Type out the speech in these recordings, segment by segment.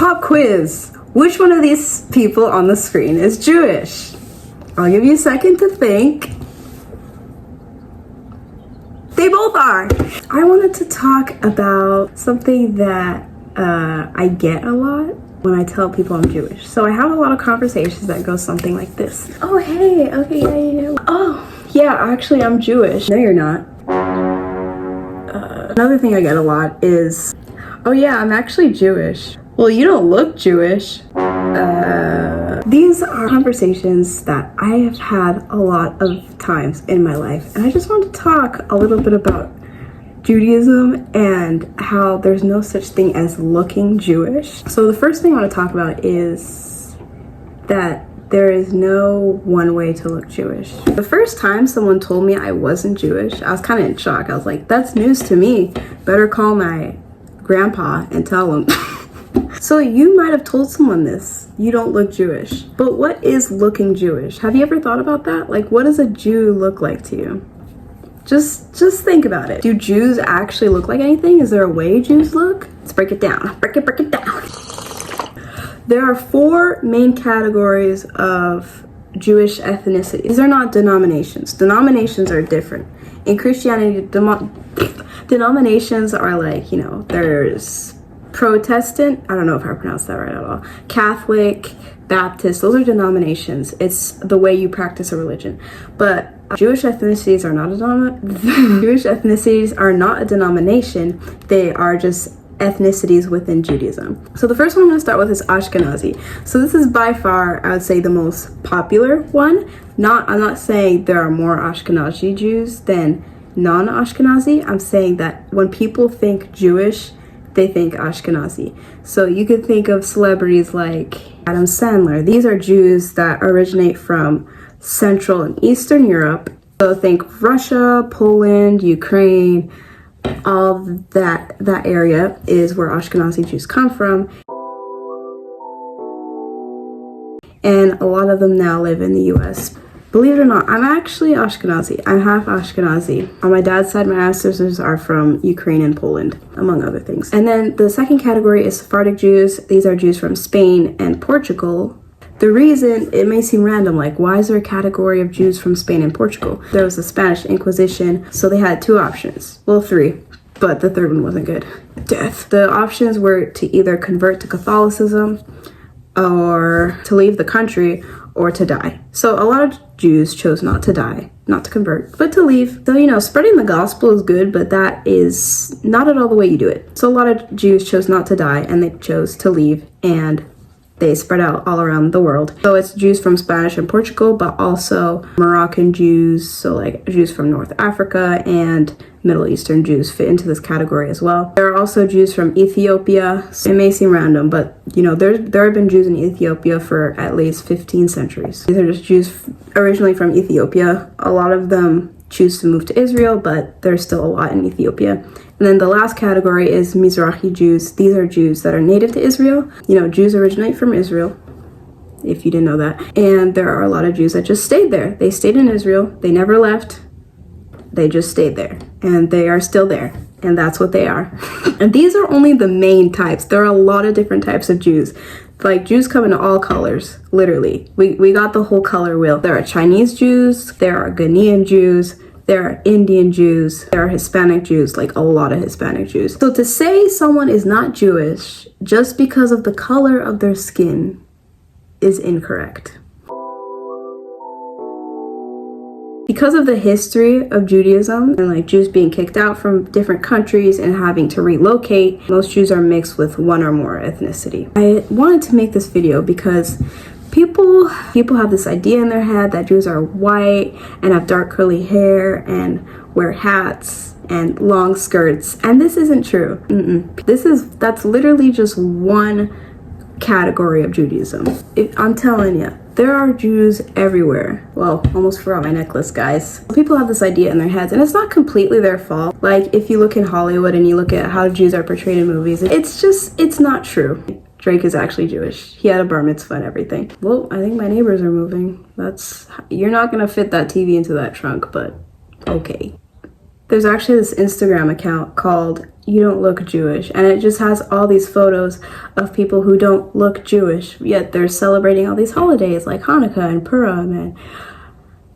Pop quiz. Which one of these people on the screen is Jewish? I'll give you a second to think. They both are. I wanted to talk about something that I get a lot when I tell people I'm Jewish. So I have a lot of conversations that go something like this. Oh, hey, okay, yeah. Oh, yeah, actually I'm Jewish. No, you're not. Another thing I get a lot is, oh yeah, I'm actually Jewish. Well, you don't look Jewish. These are conversations that I have had a lot of times in my life. And I just want to talk a little bit about Judaism and how there's no such thing as looking Jewish. So the first thing I want to talk about is that there is no one way to look Jewish. The first time someone told me I wasn't Jewish, I was kind of in shock. I was like, that's news to me. Better call my grandpa and tell him. So you might have told someone this, you don't look Jewish. But what is looking Jewish? Have you ever thought about that? Like, what does a Jew look like to you? Just think about it. Do Jews actually look like anything? Is there a way Jews look? Let's break it down. Break it down. There are 4 main categories of Jewish ethnicity. These are not denominations. Denominations are different. In Christianity, denominations are like, you know, there's Protestant, I don't know if I pronounced that right at all, Catholic, Baptist, those are denominations. It's the way you practice a religion. But Jewish ethnicities are not a denomination. They are just ethnicities within Judaism. So the first one I'm going to start with is Ashkenazi. So this is by far, I would say, the most popular one. I'm not saying there are more Ashkenazi Jews than non-Ashkenazi. I'm saying that when people think Jewish, they think Ashkenazi. So you could think of celebrities like Adam Sandler. These are Jews that originate from Central and Eastern Europe. So think Russia, Poland, Ukraine, all that area is where Ashkenazi Jews come from. And a lot of them now live in the US. Believe it or not, I'm actually Ashkenazi. I'm half Ashkenazi. On my dad's side, my ancestors are from Ukraine and Poland, among other things. And then the second category is Sephardic Jews. These are Jews from Spain and Portugal. The reason, it may seem random, like why is there a category of Jews from Spain and Portugal? There was the Spanish Inquisition, so they had 2 options. Well, 3, but the third one wasn't good. Death. The options were to either convert to Catholicism, or to leave the country, or to die. So a lot of Jews chose not to die, not to convert, but to leave. So, you know, spreading the gospel is good, but that is not at all the way you do it. So a lot of Jews chose not to die, and they chose to leave, and they spread out all around the world. So it's Jews from Spanish and Portugal, but also Moroccan Jews, so like Jews from North Africa, and Middle Eastern Jews fit into this category as well. There are also Jews from Ethiopia. It may seem random, but you know, there have been Jews in Ethiopia for at least 15 centuries. These are just Jews originally from Ethiopia. A lot of them choose to move to Israel, but there's still a lot in Ethiopia. And then the last category is Mizrahi Jews. These are Jews that are native to Israel. You know, Jews originate from Israel, if you didn't know that. And there are a lot of Jews that just stayed there. They stayed in Israel. They never left. They just stayed there. And they are still there. And that's what they are. And these are only the main types. There are a lot of different types of Jews. Like, Jews come in all colors, literally. We got the whole color wheel. There are Chinese Jews. There are Ghanaian Jews. There are Indian Jews, there are Hispanic Jews, like a lot of Hispanic Jews. So to say someone is not Jewish just because of the color of their skin is incorrect. Because of the history of Judaism and like Jews being kicked out from different countries and having to relocate, most Jews are mixed with one or more ethnicity. I wanted to make this video because people have this idea in their head that Jews are white and have dark curly hair and wear hats and long skirts, and this isn't true. That's literally just one category of Judaism. I'm telling you, there are Jews everywhere. Well, almost forgot my necklace, guys. People have this idea in their heads, and it's not completely their fault. Like, if you look in Hollywood and you look at how Jews are portrayed in movies, it's not true. Drake is actually Jewish. He had a bar mitzvah and everything. Well, I think my neighbors are moving. You're not gonna fit that TV into that trunk, but okay. There's actually this Instagram account called You Don't Look Jewish, and it just has all these photos of people who don't look Jewish, yet they're celebrating all these holidays like Hanukkah and Purim and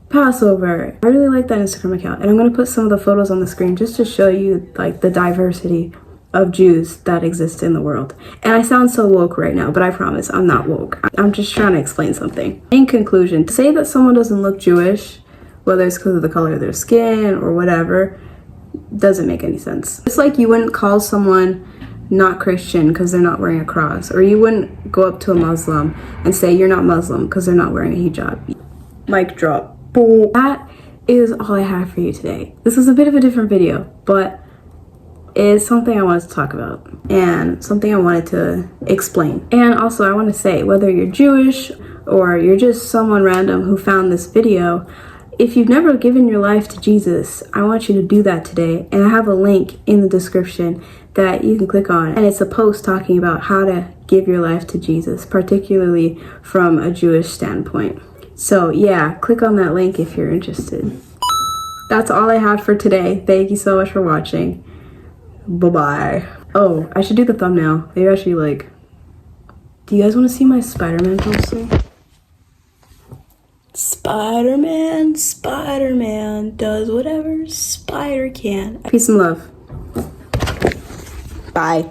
Passover. I really like that Instagram account, and I'm going to put some of the photos on the screen just to show you like the diversity of Jews that exist in the world. And I sound so woke right now, but I promise I'm not woke. I'm just trying to explain something. In conclusion, to say that someone doesn't look Jewish, whether it's because of the color of their skin or whatever, doesn't make any sense. It's like you wouldn't call someone not Christian because they're not wearing a cross, or you wouldn't go up to a Muslim and say you're not Muslim because they're not wearing a hijab. Mic drop. Boom. That is all I have for you today. This was a bit of a different video, but it's something I wanted to talk about and something I wanted to explain. And also I want to say, whether you're Jewish or you're just someone random who found this video, if you've never given your life to Jesus, I want you to do that today. And I have a link in the description that you can click on. And it's a post talking about how to give your life to Jesus, particularly from a Jewish standpoint. So yeah, click on that link if you're interested. That's all I have for today. Thank you so much for watching. Bye-bye. Oh, I should do the thumbnail. Maybe I should like... Do you guys want to see my Spider-Man poster? Spider-Man does whatever Spider can. Peace and love. Bye.